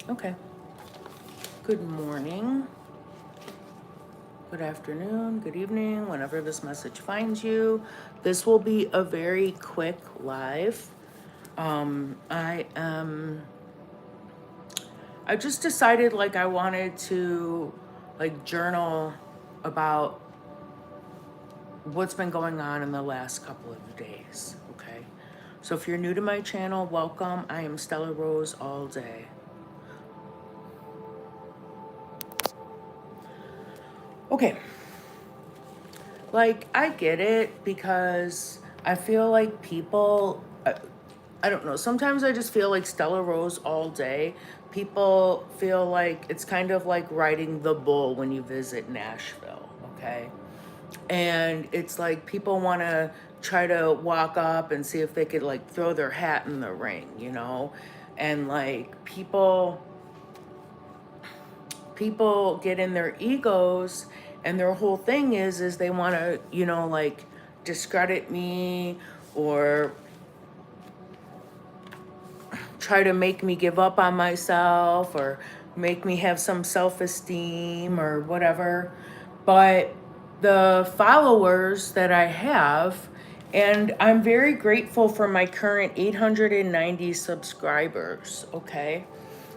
Okay. Good morning, good afternoon, good evening, whenever this message finds you. This will be a very quick live. I just decided like I wanted to like journal about what's been going on in the last couple of days, okay? So if you're new to my channel, welcome. I am StellaRoseAllDay. Okay. Like, I get it because I feel like people, I don't know, sometimes I just feel like Stella Rose all day. People feel like it's kind of like riding the bull when you visit Nashville, okay? And it's like people want to try to walk up and see if they could like throw their hat in the ring, you know? And like people get in their egos, and their whole thing is they want to, you know, like discredit me or try to make me give up on myself or make me have some self-esteem or whatever. But the followers that I have, and I'm very grateful for my current 890 subscribers, okay?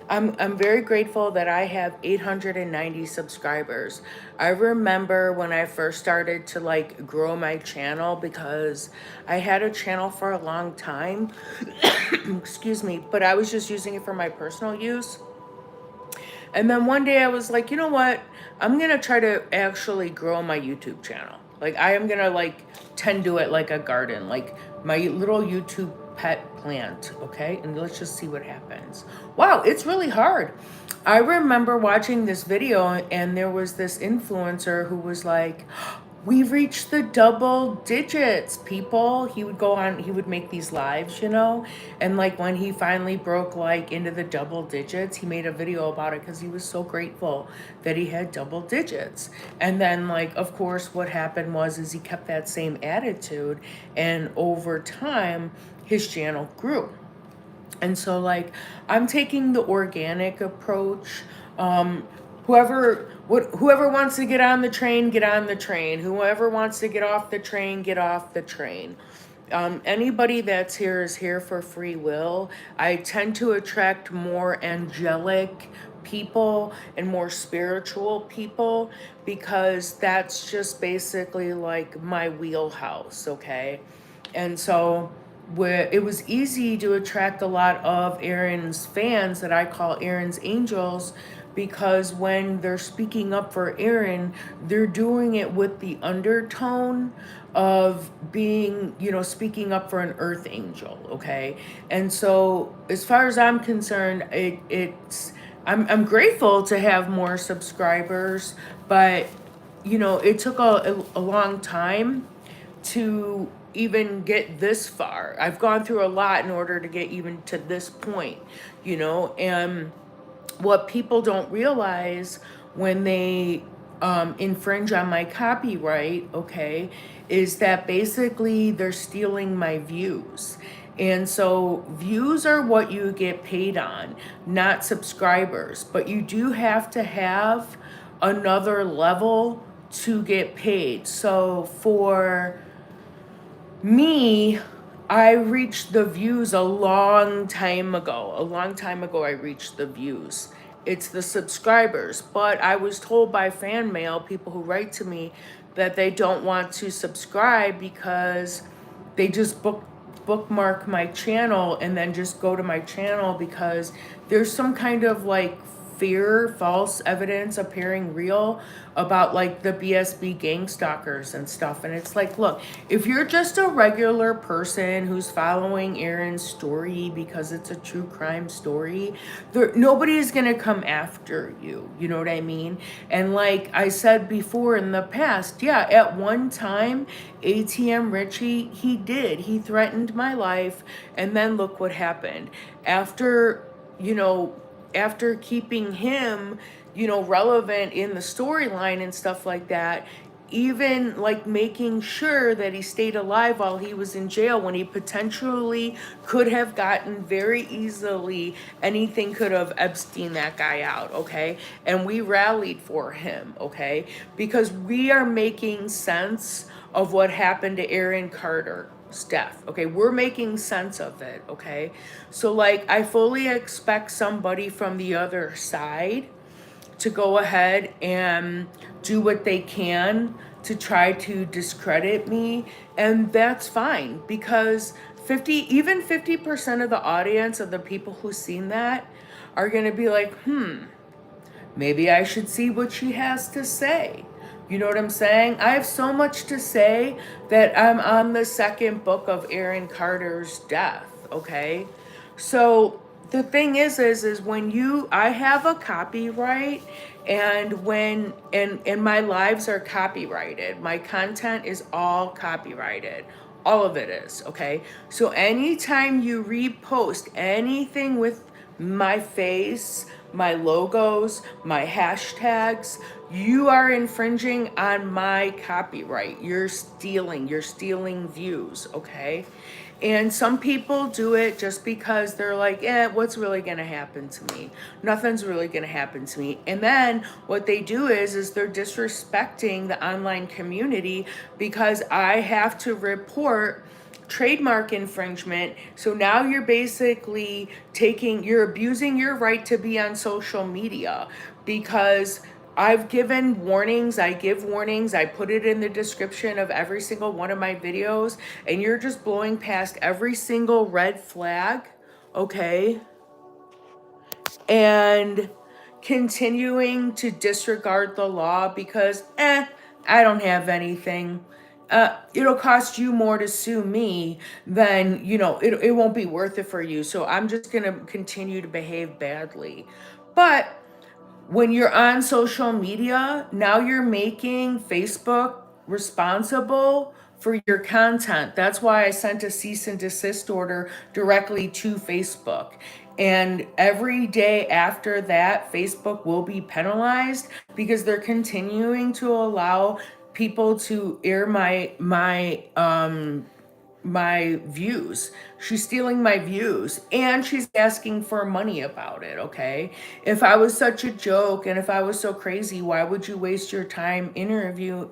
I'm very grateful that I have 890 subscribers. I remember when I first started to like grow my channel, because I had a channel for a long time, excuse me, but I was just using it for my personal use. And then one day I was like, you know what? I'm going to try to actually grow my YouTube channel. Like I am going to like tend to it like a garden, like my little YouTube pet plant, okay? And let's just see what happens. Wow, it's really hard. I remember watching this video and there was this influencer who was like, we reached the double digits, people. He would go on, he would make these lives, you know? And like when he finally broke like into the double digits, he made a video about it because he was so grateful that he had double digits. And then like, of course, what happened was is he kept that same attitude, and over time, his channel grew. And so like I'm taking the organic approach. Whoever wants to get on the train, get on the train. Whoever wants to get off the train, get off the train. Anybody that's here is here for free will. I tend to attract more angelic people and more spiritual people because that's just basically like my wheelhouse, okay? And so where it was easy to attract a lot of Aaron's fans that I call Aaron's angels, because when they're speaking up for Aaron, they're doing it with the undertone of being, you know, speaking up for an earth angel, okay? And so as far as I'm concerned, I'm grateful to have more subscribers, but you know, it took a long time to even get this far. I've gone through a lot in order to get even to this point, you know, and what people don't realize when they infringe on my copyright, okay, is that basically they're stealing my views. And so views are what you get paid on, not subscribers. But you do have to have another level to get paid. So for me, I reached the views a long time ago. A long time ago, I reached the views. It's the subscribers. But I was told by fan mail, people who write to me, that they don't want to subscribe because they just bookmark my channel and then just go to my channel because there's some kind of like fear, false evidence appearing real about like the BSB gang stalkers and stuff. And it's like, look, if you're just a regular person who's following Aaron's story because it's a true crime story, nobody's gonna come after you. You know what I mean? And like I said before in the past, yeah, at one time, ATM Richie, he threatened my life. And then look what happened. After keeping him, you know, relevant in the storyline and stuff like that, even like making sure that he stayed alive while he was in jail when he potentially could have gotten very easily, anything could have Epstein that guy out, okay? And we rallied for him, okay? Because we are making sense of what happened to Aaron Carter's death, okay? We're making sense of it, okay? So like, I fully expect somebody from the other side to go ahead and do what they can to try to discredit me, and that's fine, because 50% of the audience of the people who seen that are going to be like, maybe I should see what she has to say. You know what I'm saying? I have so much to say that I'm on the second book of Aaron Carter's death, okay? So the thing is when I have a copyright, and and my lives are copyrighted. My content is all copyrighted. All of it is, okay? So anytime you repost anything with my face, my logos, my hashtags, you are infringing on my copyright. You're stealing views, okay? And some people do it just because they're like, what's really gonna happen to me? Nothing's really gonna happen to me. And then what they do is they're disrespecting the online community, because I have to report trademark infringement. So now you're basically you're abusing your right to be on social media, because I've given warnings, I give warnings, I put it in the description of every single one of my videos, and you're just blowing past every single red flag, okay? And continuing to disregard the law because, I don't have anything. It'll cost you more to sue me than, it won't be worth it for you. So I'm just going to continue to behave badly. But when you're on social media, now you're making Facebook responsible for your content. That's why I sent a cease and desist order directly to Facebook. And every day after that, Facebook will be penalized because they're continuing to allow people to air my views. She's stealing my views, and she's asking for money about it, okay? If I was such a joke and if I was so crazy, why would you waste your time you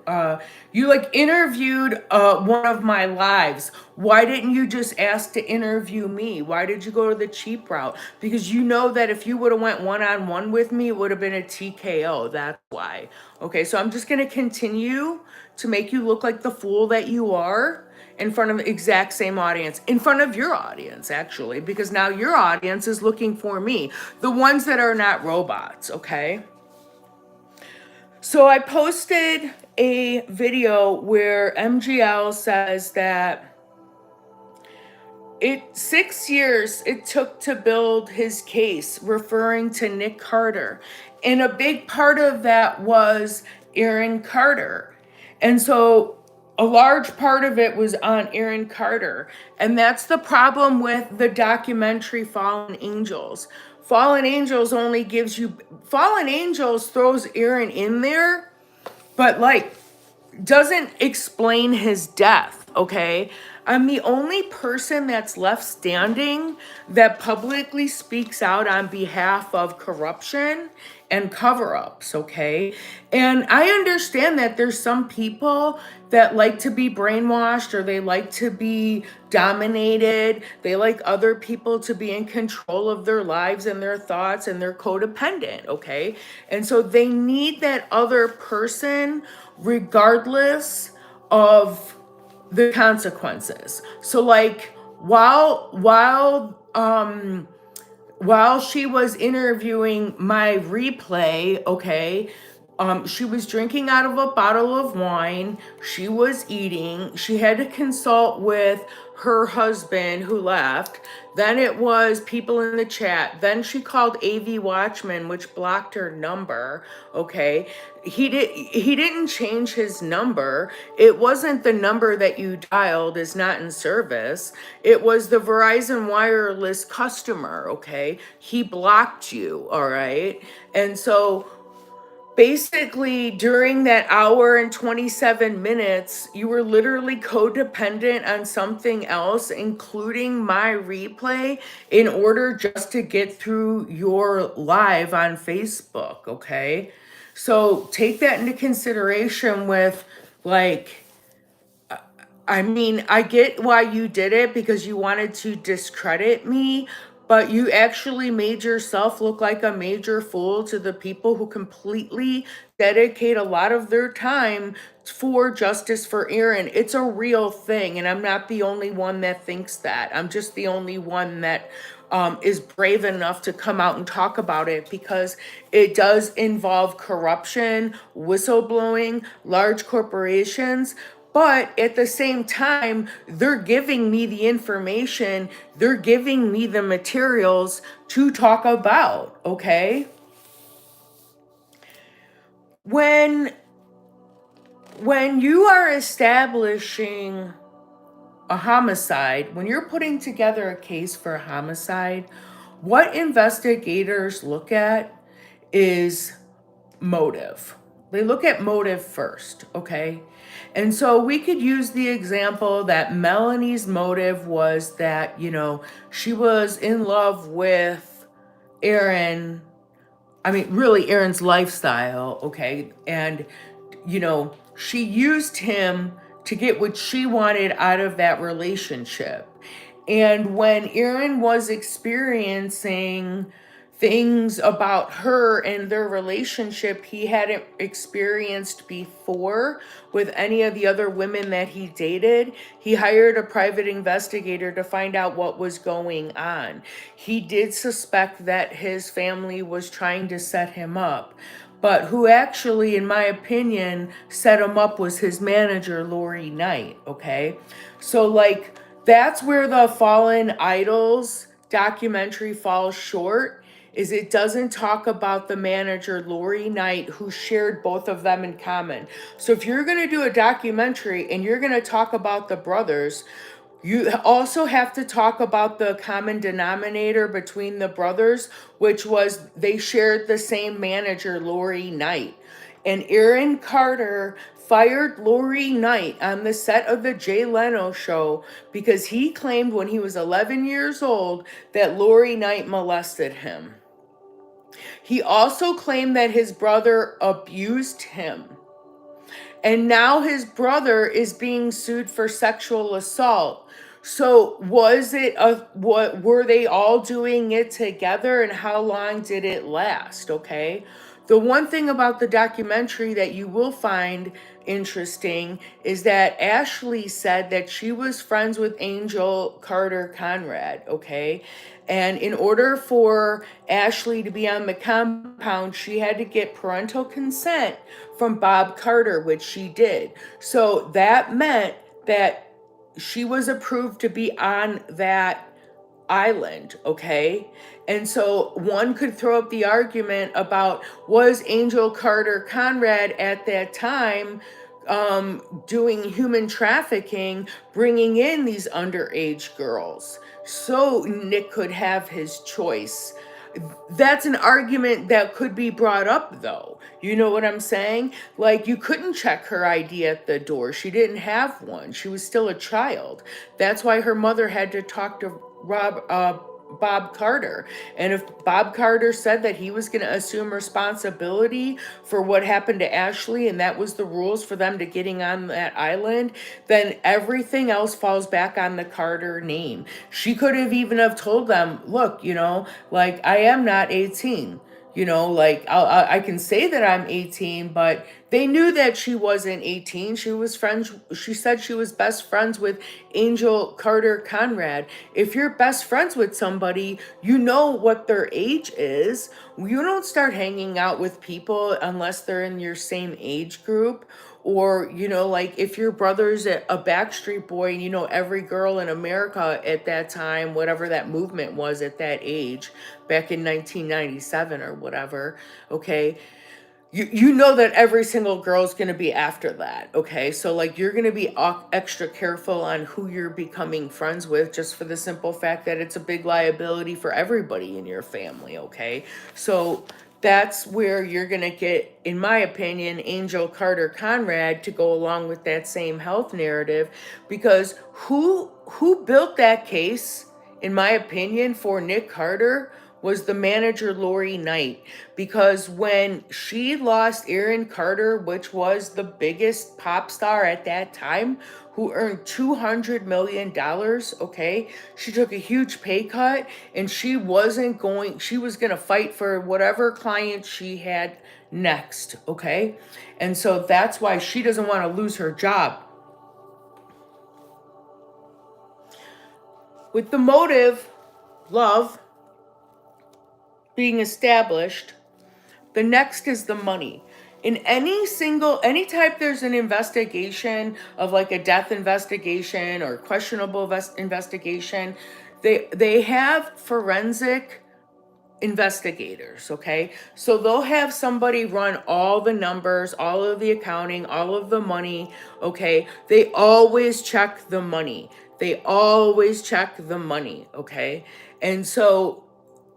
like interviewed one of my lives. Why didn't you just ask to interview me? Why did you go to the cheap route? Because you know that if you would have went one-on-one with me, it would have been a TKO. That's why. Okay, so I'm just going to continue to make you look like the fool that you are in front of the exact same audience, in front of your audience, actually, because now your audience is looking for me, the ones that are not robots, okay? So I posted a video where MGL says that 6 years it took to build his case, referring to Nick Carter. And a big part of that was Aaron Carter. And so a large part of it was on Aaron Carter. And that's the problem with the documentary Fallen Angels. Fallen Angels throws Aaron in there, but like doesn't explain his death, okay? I'm the only person that's left standing that publicly speaks out on behalf of corruption and cover-ups, okay? And I understand that there's some people that like to be brainwashed, or they like to be dominated. They like other people to be in control of their lives and their thoughts, and they're codependent, okay? And so they need that other person regardless of the consequences. So like while she was interviewing my replay, okay, she was drinking out of a bottle of wine. She was eating. She had to consult with her husband who left. Then it was people in the chat. Then she called AV Watchman, which blocked her number. Okay. He didn't change his number. It wasn't the number that you dialed is not in service. It was the Verizon wireless customer. Okay. He blocked you. All right. And so basically during that hour and 27 minutes, you were literally codependent on something else, including my replay, in order just to get through your live on Facebook, okay? So take that into consideration with, like, I mean, I get why you did it because you wanted to discredit me, but you actually made yourself look like a major fool to the people who completely dedicate a lot of their time for justice for Aaron. It's a real thing, and I'm not the only one that thinks that. I'm just the only one that is brave enough to come out and talk about it, because it does involve corruption, whistleblowing, large corporations. But at the same time, they're giving me the information, they're giving me the materials to talk about, okay? When when you are establishing a homicide, when you're putting together a case for a homicide, what investigators look at is motive. They look at motive first, okay? And so we could use the example that Melanie's motive was that, she was in love with Aaron. I mean, really, Aaron's lifestyle, okay? And, she used him to get what she wanted out of that relationship. And when Aaron was experiencing things about her and their relationship he hadn't experienced before with any of the other women that he dated, he hired a private investigator to find out what was going on. He did suspect that his family was trying to set him up. But who actually, in my opinion, set him up was his manager, Lori Knight, okay? So, like, that's where the Fallen Idols documentary falls short, is it doesn't talk about the manager, Lori Knight, who shared both of them in common. So if you're going to do a documentary and you're going to talk about the brothers, you also have to talk about the common denominator between the brothers, which was they shared the same manager, Lori Knight. And Aaron Carter fired Lori Knight on the set of the Jay Leno show because he claimed when he was 11 years old that Lori Knight molested him. He also claimed that his brother abused him. And now his brother is being sued for sexual assault. So what were they all doing it together, and how long did it last? Okay. The one thing about the documentary that you will find interesting is that Ashley said that she was friends with Angel Carter Conrad, okay? And in order for Ashley to be on the compound, she had to get parental consent from Bob Carter, which she did. So that meant that she was approved to be on that island, okay? And so one could throw up the argument about, was Angel Carter Conrad at that time doing human trafficking, bringing in these underage girls so Nick could have his choice? That's an argument that could be brought up, though. You know what I'm saying? Like, you couldn't check her ID at the door. She didn't have one. She was still a child. That's why her mother had to talk to Bob Carter. And if Bob Carter said that he was going to assume responsibility for what happened to Ashley, and that was the rules for them to getting on that island, then everything else falls back on the Carter name. She could have even have told them, look, like, I am not 18. Like, I can say that I'm 18, but they knew that she wasn't 18. She said she was best friends with Angel Carter Conrad. If you're best friends with somebody, you know what their age is. You don't start hanging out with people unless they're in your same age group. Or, like, if your brother's a Backstreet Boy and you know every girl in America at that time, whatever that movement was at that age, back in 1997 or whatever, okay, you know that every single girl's going to be after that, okay? So, like, you're going to be extra careful on who you're becoming friends with, just for the simple fact that it's a big liability for everybody in your family, okay? So that's where you're going to get, in my opinion, Angel Carter Conrad to go along with that same health narrative, because who built that case, in my opinion, for Nick Carter was the manager Lori Knight, because when she lost Aaron Carter, which was the biggest pop star at that time, who earned $200 million, okay? She took a huge pay cut, and she was gonna fight for whatever client she had next, okay? And so that's why she doesn't want to lose her job. With the motive, love, being established, the next is the money. In anytime there's an investigation of like a death investigation or questionable investigation, they have forensic investigators, okay? So they'll have somebody run all the numbers, all of the accounting, all of the money, okay? They always check the money. They always check the money, okay? And so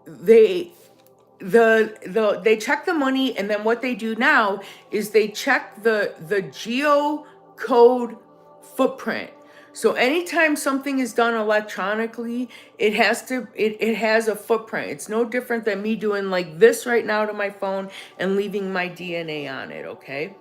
they they check the money, and then what they do now is they check the geocode footprint. So anytime something is done electronically, it has a footprint. It's no different than me doing like this right now to my phone and leaving my DNA on it, okay?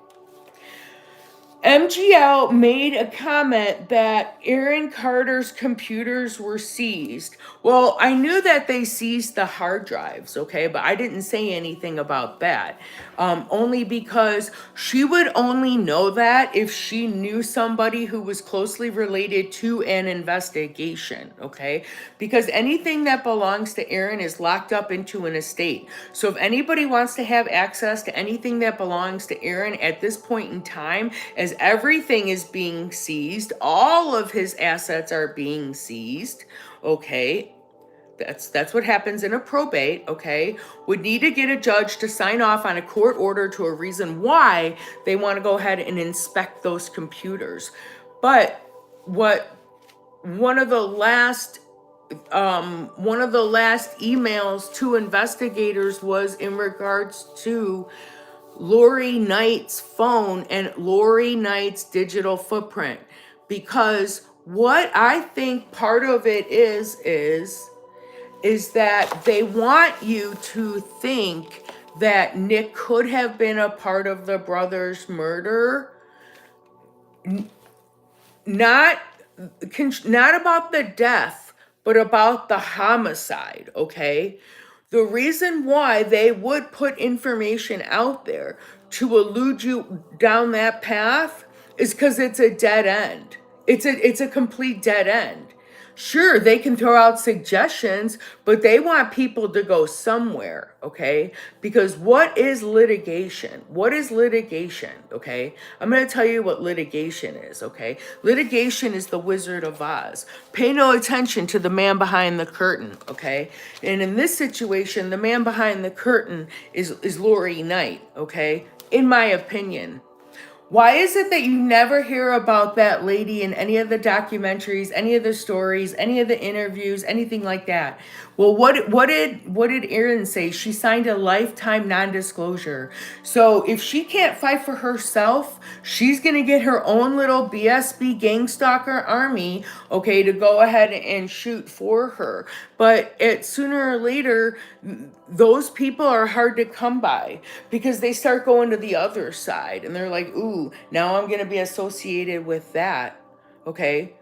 MGL made a comment that Aaron Carter's computers were seized. Well, I knew that they seized the hard drives, okay, but I didn't say anything about that. Only because she would only know that if she knew somebody who was closely related to an investigation, okay? Because anything that belongs to Aaron is locked up into an estate. So if anybody wants to have access to anything that belongs to Aaron at this point in time, as everything is being seized, all of his assets are being seized, okay? That's what happens in a probate, okay? Would need to get a judge to sign off on a court order to a reason why they want to go ahead and inspect those computers. But what one of the last emails to investigators was in regards to Lori Knight's phone and Lori Knight's digital footprint. Because what I think part of it is that they want you to think that Nick could have been a part of the brothers' murder. Not about the death, but about the homicide, okay? The reason why they would put information out there to elude you down that path is because it's a dead end. It's a complete dead end. Sure, they can throw out suggestions, but they want people to go somewhere, okay? Because what is litigation? What is litigation, okay? I'm going to tell you what litigation is, okay? Litigation is the Wizard of Oz. Pay no attention to the man behind the curtain, okay? And in this situation, the man behind the curtain is Lori Knight, okay? In my opinion. Why is it that you never hear about that lady in any of the documentaries, any of the stories, any of the interviews, anything like that? Well, what did Erin say? She signed a lifetime non-disclosure. So if she can't fight for herself, she's gonna get her own little BSB gang stalker army, okay, to go ahead and shoot for her. But sooner or later, those people are hard to come by because they start going to the other side and they're like, ooh, now I'm going to be associated with that. Okay.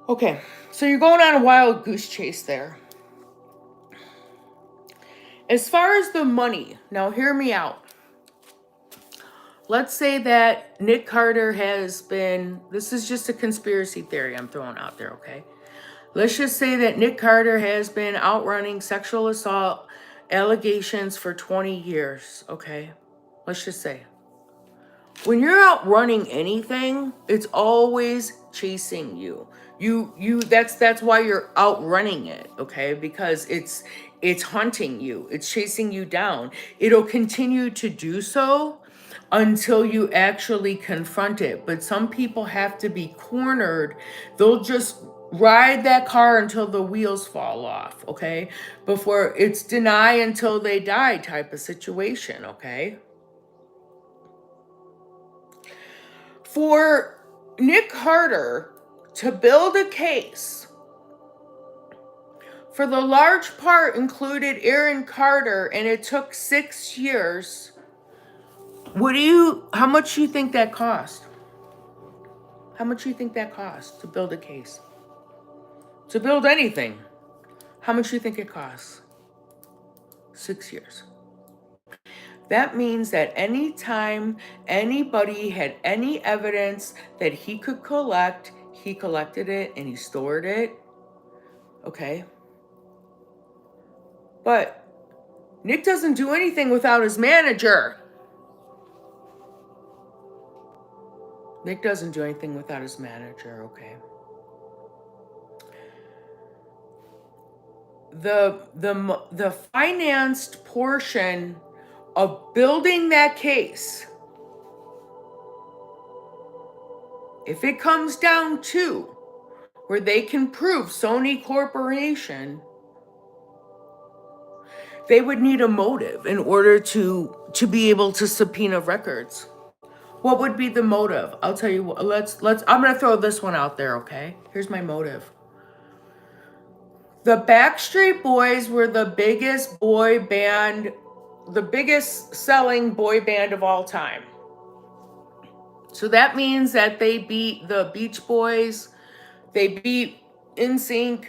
Okay. So you're going on a wild goose chase there. As far as the money, now hear me out. Let's say that Nick Carter has been, this is just a conspiracy theory I'm throwing out there, okay? Let's just say that Nick Carter has been outrunning sexual assault allegations for 20 years, okay? Let's just say. When you're outrunning anything, it's always chasing you. That's why you're outrunning it, okay? Because it's hunting you. It's chasing you down. It'll continue to do so until you actually confront it. But some people have to be cornered. They'll just ride that car until the wheels fall off, okay? Before it's deny until they die type of situation, okay? For Nick Carter to build a case for the large part included Aaron Carter, and it took 6 years. How much do you think that cost? How much do you think that cost to build a case? To build anything. How much do you think it costs? 6 years. That means that anytime anybody had any evidence that he could collect, he collected it and he stored it. Okay. But Nick doesn't do anything without his manager. Nick doesn't do anything without his manager, okay? The financed portion of building that case, if it comes down to where they can prove Sony Corporation, they would need a motive in order to be able to subpoena records. What would be the motive? I'll tell you what, I'm going to throw this one out there, okay? Here's my motive. The Backstreet Boys were the biggest boy band, the biggest selling boy band of all time. So that means that they beat the Beach Boys, they beat NSYNC,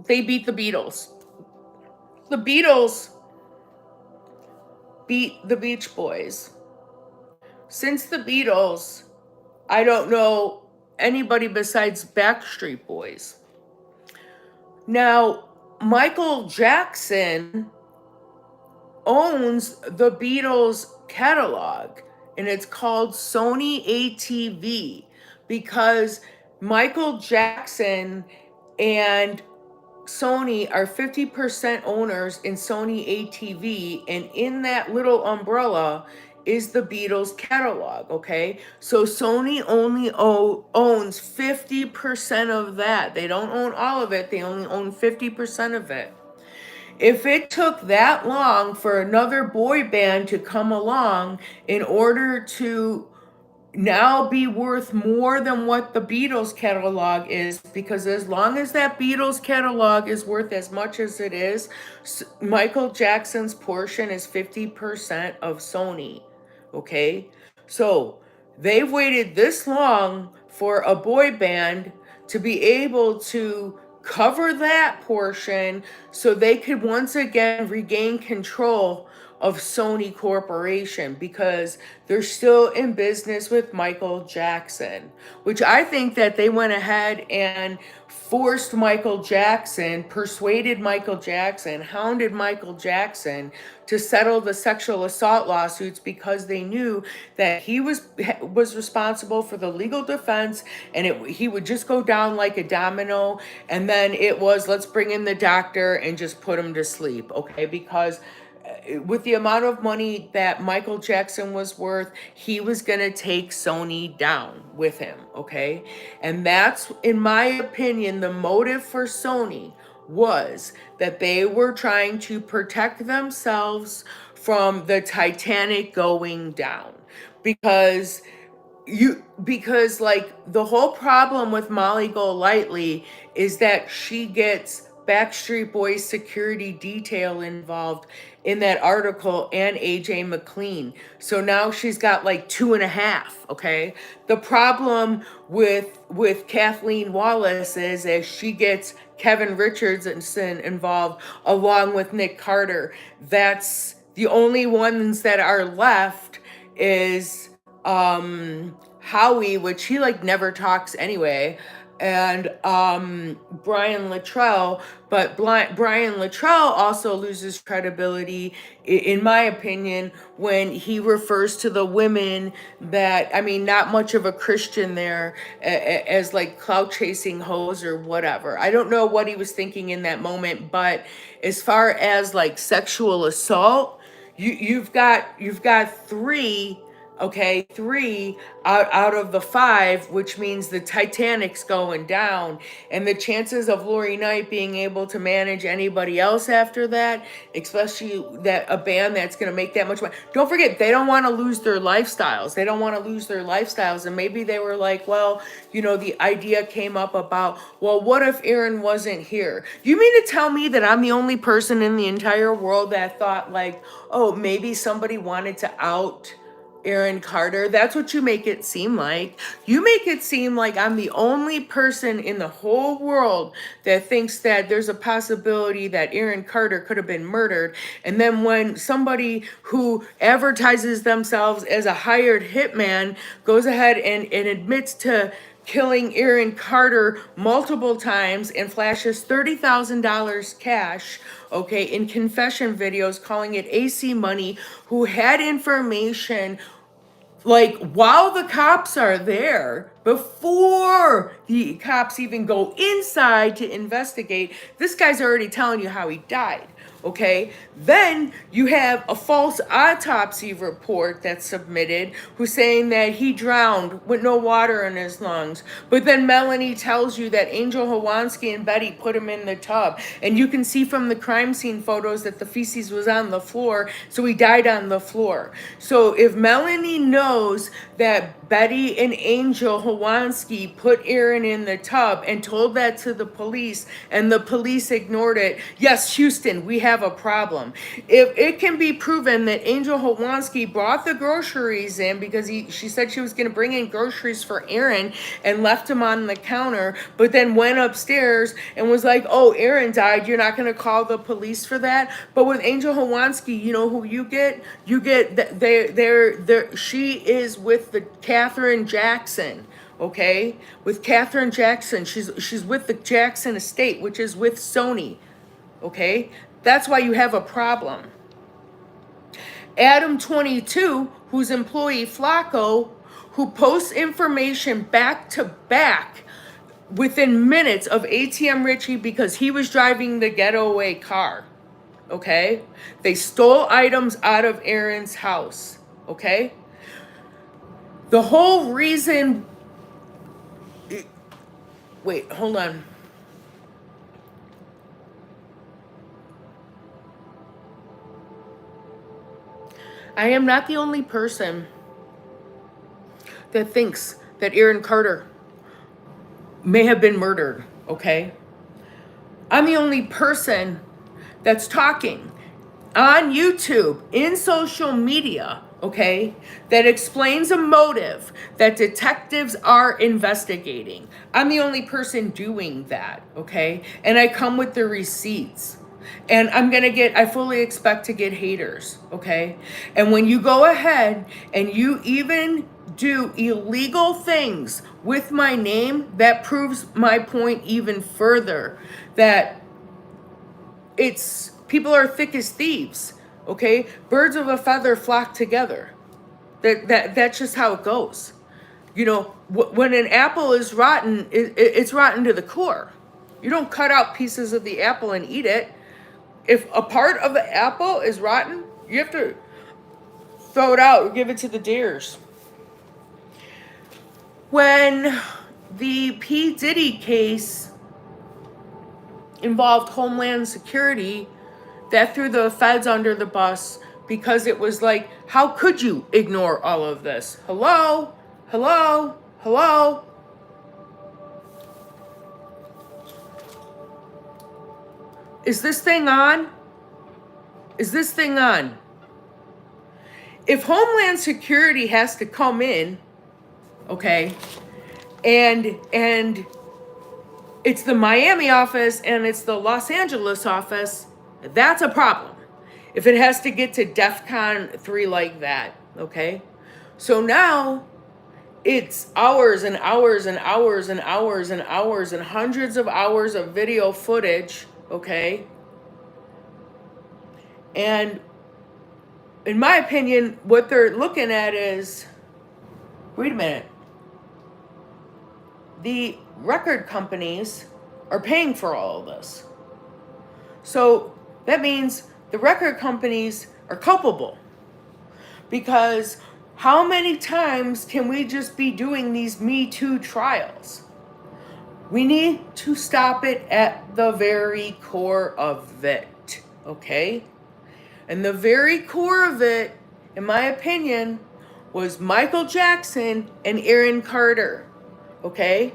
they beat the Beatles. The Beatles beat the Beach Boys. Since the Beatles, I don't know anybody besides Backstreet Boys. Now, Michael Jackson owns the Beatles catalog, and it's called Sony ATV because Michael Jackson and Sony are 50% owners in Sony ATV, and in that little umbrella is the Beatles catalog, okay? So Sony only owns 50% of that. They don't own all of it. They only own 50% of it. If it took that long for another boy band to come along in order to now be worth more than what the Beatles catalog is, because as long as that Beatles catalog is worth as much as it is, Michael Jackson's portion is 50% of Sony, okay? So they've waited this long for a boy band to be able to cover that portion so they could once again regain control of Sony Corporation, because they're still in business with Michael Jackson, which I think that they went ahead and forced Michael Jackson, persuaded Michael Jackson, hounded Michael Jackson to settle the sexual assault lawsuits, because they knew that he was responsible for the legal defense, and he would just go down like a domino, and then it was, let's bring in the doctor and just put him to sleep, okay? Because with the amount of money that Michael Jackson was worth, he was going to take Sony down with him, okay? And that's, in my opinion, the motive for Sony was that they were trying to protect themselves from the Titanic going down. Because like the whole problem with Molly Golightly is that she gets Backstreet Boys security detail involved in that article, and AJ McLean. So now she's got like 2.5, okay? The problem with Kathleen Wallace is as she gets Kevin Richardson involved along with Nick Carter. That's the only ones that are left is Howie, which he like never talks anyway, and Brian Luttrell. But Brian Luttrell also loses credibility, in my opinion, when he refers to the women that, I mean, not much of a Christian there, as like clout chasing hoes or whatever. I don't know what he was thinking in that moment, but as far as like sexual assault, you've got 3 Okay, 3 out of the 5, which means the Titanic's going down, and the chances of Lori Knight being able to manage anybody else after that, especially that a band that's going to make that much money. Don't forget, they don't want to lose their lifestyles. They don't want to lose their lifestyles, and maybe they were like, well, you know, the idea came up about, well, what if Aaron wasn't here? You mean to tell me that I'm the only person in the entire world that thought like, oh, maybe somebody wanted to out Aaron Carter? That's what you make it seem like. You make it seem like I'm the only person in the whole world that thinks that there's a possibility that Aaron Carter could have been murdered. And then when somebody who advertises themselves as a hired hitman goes ahead and admits to killing Aaron Carter multiple times and flashes $30,000 cash, okay, in confession videos, calling it AC money, who had information like while the cops are there, before the cops even go inside to investigate, this guy's already telling you how he died. Okay, then you have a false autopsy report that's submitted who's saying that he drowned with no water in his lungs. But then Melanie tells you that Angel Hawansky and Betty put him in the tub. And you can see from the crime scene photos that the feces was on the floor, so he died on the floor. So if Melanie knows that Betty and Angel Hawansky put Aaron in the tub and told that to the police, and the police ignored it, yes, Houston, we have a problem. If it can be proven that Angel Hawansky brought the groceries in because she said she was going to bring in groceries for Aaron and left him on the counter, but then went upstairs and was like, oh, Aaron died, you're not going to call the police for that? But with Angel Hawansky, you know who you get? You get she is with the Catherine Jackson. Okay, with Catherine Jackson, she's with the Jackson estate, which is with Sony. Okay, that's why you have a problem. Adam 22, who's employee Flacco, who posts information back to back within minutes of ATM Richie because he was driving the getaway car. Okay, they stole items out of Aaron's house. Okay, the whole reason. Wait, hold on. I am not the only person that thinks that Aaron Carter may have been murdered, okay? I'm the only person that's talking on YouTube, in social media, okay, that explains a motive that detectives are investigating. I'm the only person doing that, okay? And I come with the receipts. And I fully expect to get haters, okay? And when you go ahead and you even do illegal things with my name, that proves my point even further, that people are thick as thieves, okay? Birds of a feather flock together. That's just how it goes. You know, when an apple is rotten, it's rotten to the core. You don't cut out pieces of the apple and eat it. If a part of the apple is rotten, you have to throw it out or give it to the deers. When the P. Diddy case involved Homeland Security, that threw the feds under the bus because it was like, how could you ignore all of this? Hello? Hello? Hello? Is this thing on? Is this thing on? If Homeland Security has to come in, okay, and it's the Miami office and it's the Los Angeles office, that's a problem. If it has to get to DEFCON 3 like that, okay? So now it's hours and hours and hours and hours and hours and hundreds of hours of video footage, okay? And in my opinion, what they're looking at is, wait a minute, the record companies are paying for all of this. So that means the record companies are culpable, because How many times can we just be doing these Me Too trials? We need to stop it at the very core of it, okay? And the very core of it, in my opinion, was Michael Jackson and Aaron Carter, okay?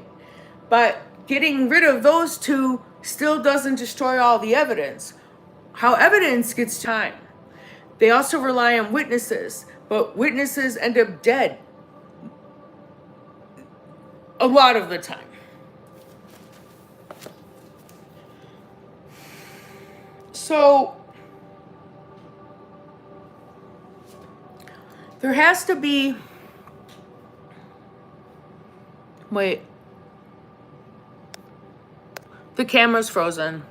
But getting rid of those two still doesn't destroy all the evidence. How evidence gets time. They also rely on witnesses, but witnesses end up dead a lot of the time. So there has to be, wait, the camera's frozen.